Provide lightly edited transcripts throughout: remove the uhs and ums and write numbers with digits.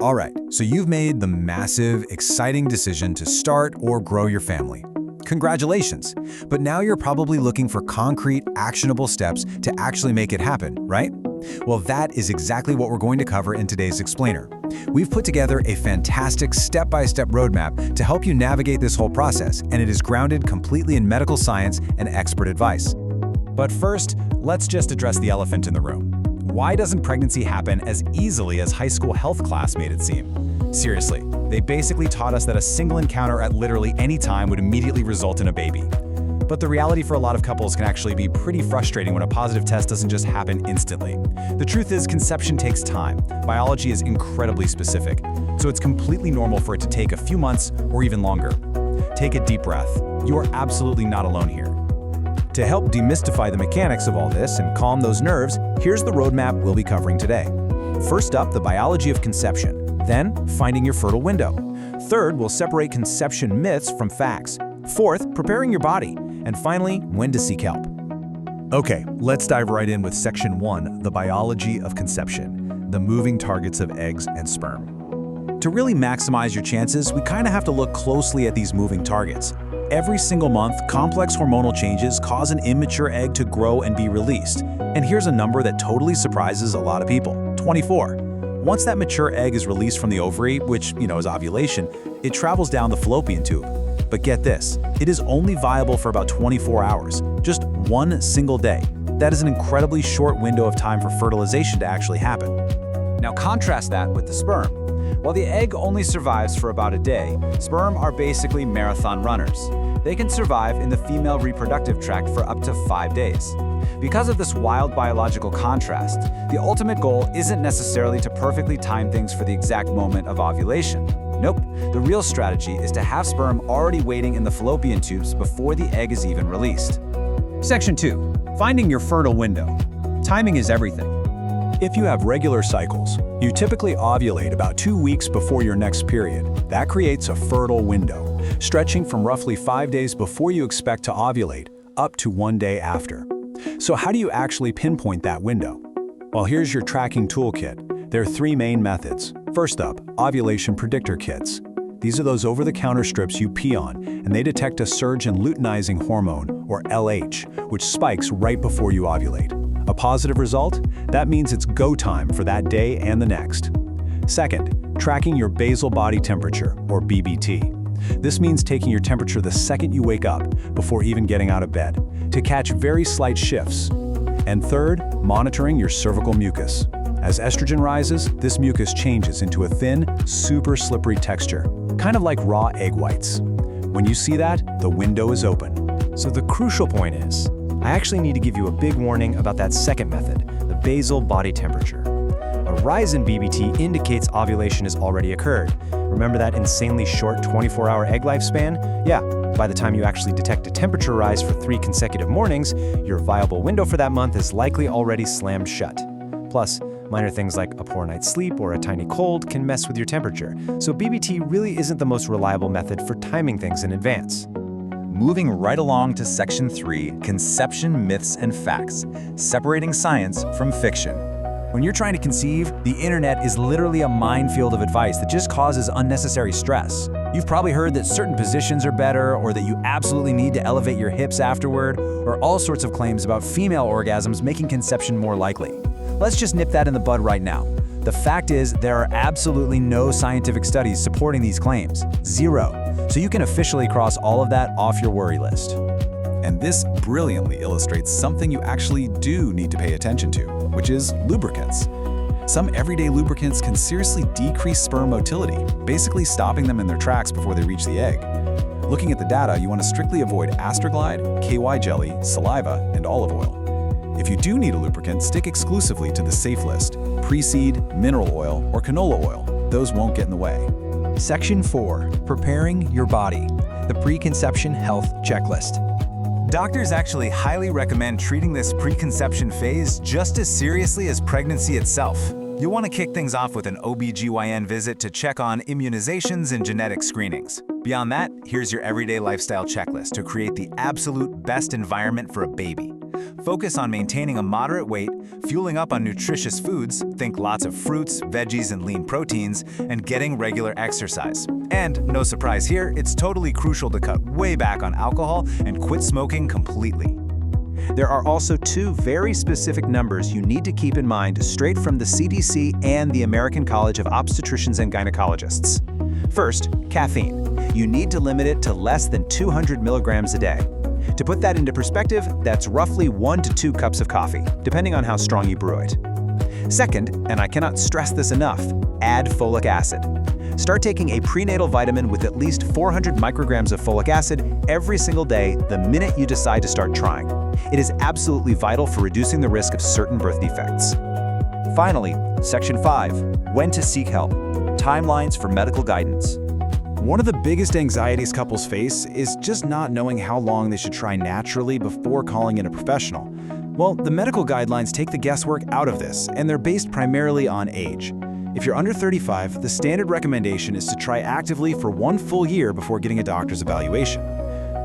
All right, so you've made the massive, exciting decision to start or grow your family. Congratulations. But now you're probably looking for concrete, actionable steps to actually make it happen, right? Well, that is exactly what we're going to cover in today's Explainer. We've put together a fantastic step-by-step roadmap to help you navigate this whole process, and it is grounded completely in medical science and expert advice. But first, let's just address the elephant in the room. Why doesn't pregnancy happen as easily as high school health class made it seem? Seriously, they basically taught us that a single encounter at literally any time would immediately result in a baby. But the reality for a lot of couples can actually be pretty frustrating when a positive test doesn't just happen instantly. The truth is, conception takes time. Biology is incredibly specific, so it's completely normal for it to take a few months or even longer. Take a deep breath. You are absolutely not alone here. To help demystify the mechanics of all this and calm those nerves, here's the roadmap we'll be covering today. First up, the biology of conception. Then, finding your fertile window. Third, we'll separate conception myths from facts. Fourth, preparing your body. And finally, when to seek help. Okay, let's dive right in with Section 1, the biology of conception, the moving targets of eggs and sperm. To really maximize your chances, we kind of have to look closely at these moving targets. Every single month, complex hormonal changes cause an immature egg to grow and be released. And here's a number that totally surprises a lot of people: 24. Once that mature egg is released from the ovary, which, is ovulation, it travels down the fallopian tube. But get this, it is only viable for about 24 hours, just one single day. That is an incredibly short window of time for fertilization to actually happen. Now contrast that with the sperm. While the egg only survives for about a day, sperm are basically marathon runners. They can survive in the female reproductive tract for up to 5 days. Because of this wild biological contrast, the ultimate goal isn't necessarily to perfectly time things for the exact moment of ovulation. Nope, the real strategy is to have sperm already waiting in the fallopian tubes before the egg is even released. Section 2. Finding your fertile window. Timing is everything. If you have regular cycles, you typically ovulate about 2 weeks before your next period. That creates a fertile window, stretching from roughly 5 days before you expect to ovulate up to 1 day after. So how do you actually pinpoint that window? Well, here's your tracking toolkit. There are 3 main methods. First up, ovulation predictor kits. These are those over-the-counter strips you pee on, and they detect a surge in luteinizing hormone, or LH, which spikes right before you ovulate. A positive result? That means it's go time for that day and the next. Second, tracking your basal body temperature, or BBT. This means taking your temperature the second you wake up, before even getting out of bed, to catch very slight shifts. And third, monitoring your cervical mucus. As estrogen rises, this mucus changes into a thin, super slippery texture, kind of like raw egg whites. When you see that, the window is open. So the crucial point is, I actually need to give you a big warning about that second method, the basal body temperature. A rise in BBT indicates ovulation has already occurred. Remember that insanely short 24-hour egg lifespan? Yeah, by the time you actually detect a temperature rise for 3 consecutive mornings, your viable window for that month is likely already slammed shut. Plus, minor things like a poor night's sleep or a tiny cold can mess with your temperature, so BBT really isn't the most reliable method for timing things in advance. Moving right along to Section 3, conception myths and facts, separating science from fiction. When you're trying to conceive, the internet is literally a minefield of advice that just causes unnecessary stress. You've probably heard that certain positions are better, or that you absolutely need to elevate your hips afterward, or all sorts of claims about female orgasms making conception more likely. Let's just nip that in the bud right now. The fact is, there are absolutely no scientific studies supporting these claims. 0. So you can officially cross all of that off your worry list. And this brilliantly illustrates something you actually do need to pay attention to, which is lubricants. Some everyday lubricants can seriously decrease sperm motility, basically stopping them in their tracks before they reach the egg. Looking at the data, you want to strictly avoid Astroglide, KY jelly, saliva, and olive oil. If you do need a lubricant, stick exclusively to the safe list: pre-seed, mineral oil, or canola oil. Those won't get in the way. Section 4. Preparing your body. The preconception health checklist. Doctors actually highly recommend treating this preconception phase just as seriously as pregnancy itself. You'll want to kick things off with an OB/GYN visit to check on immunizations and genetic screenings. Beyond that, here's your everyday lifestyle checklist to create the absolute best environment for a baby. Focus on maintaining a moderate weight, fueling up on nutritious foods, think lots of fruits, veggies, and lean proteins, and getting regular exercise. And, no surprise here, it's totally crucial to cut way back on alcohol and quit smoking completely. There are also two very specific numbers you need to keep in mind straight from the CDC and the American College of Obstetricians and Gynecologists. First, caffeine. You need to limit it to less than 200 milligrams a day. To put that into perspective, that's roughly 1 to 2 cups of coffee, depending on how strong you brew it. Second, and I cannot stress this enough, add folic acid. Start taking a prenatal vitamin with at least 400 micrograms of folic acid every single day the minute you decide to start trying. It is absolutely vital for reducing the risk of certain birth defects. Finally, Section 5, when to seek help. Timelines for medical guidance. One of the biggest anxieties couples face is just not knowing how long they should try naturally before calling in a professional. Well, the medical guidelines take the guesswork out of this, and they're based primarily on age. If you're under 35, the standard recommendation is to try actively for 1 full year before getting a doctor's evaluation.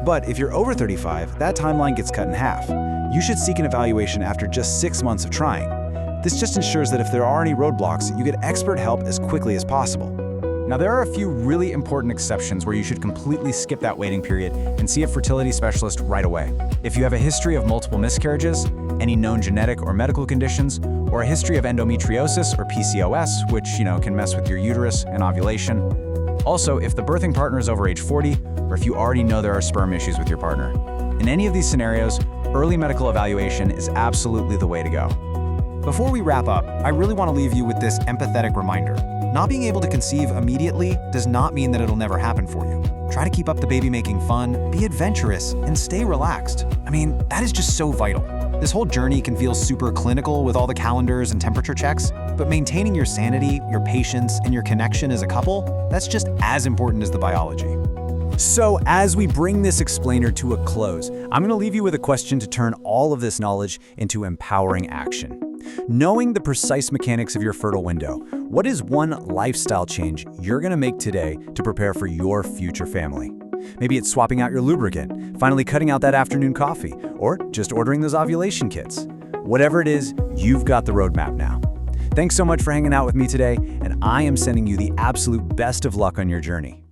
But if you're over 35, that timeline gets cut in half. You should seek an evaluation after just 6 months of trying. This just ensures that if there are any roadblocks, you get expert help as quickly as possible. Now, there are a few really important exceptions where you should completely skip that waiting period and see a fertility specialist right away. If you have a history of multiple miscarriages, any known genetic or medical conditions, or a history of endometriosis or PCOS, which, can mess with your uterus and ovulation. Also, if the birthing partner is over age 40, or if you already know there are sperm issues with your partner. In any of these scenarios, early medical evaluation is absolutely the way to go. Before we wrap up, I really want to leave you with this empathetic reminder. Not being able to conceive immediately does not mean that it'll never happen for you. Try to keep up the baby-making fun, be adventurous, and stay relaxed. That is just so vital. This whole journey can feel super clinical with all the calendars and temperature checks, but maintaining your sanity, your patience, and your connection as a couple, that's just as important as the biology. So, as we bring this explainer to a close, I'm going to leave you with a question to turn all of this knowledge into empowering action. Knowing the precise mechanics of your fertile window, what is one lifestyle change you're going to make today to prepare for your future family? Maybe it's swapping out your lubricant, finally cutting out that afternoon coffee, or just ordering those ovulation kits. Whatever it is, you've got the roadmap now. Thanks so much for hanging out with me today, and I am sending you the absolute best of luck on your journey.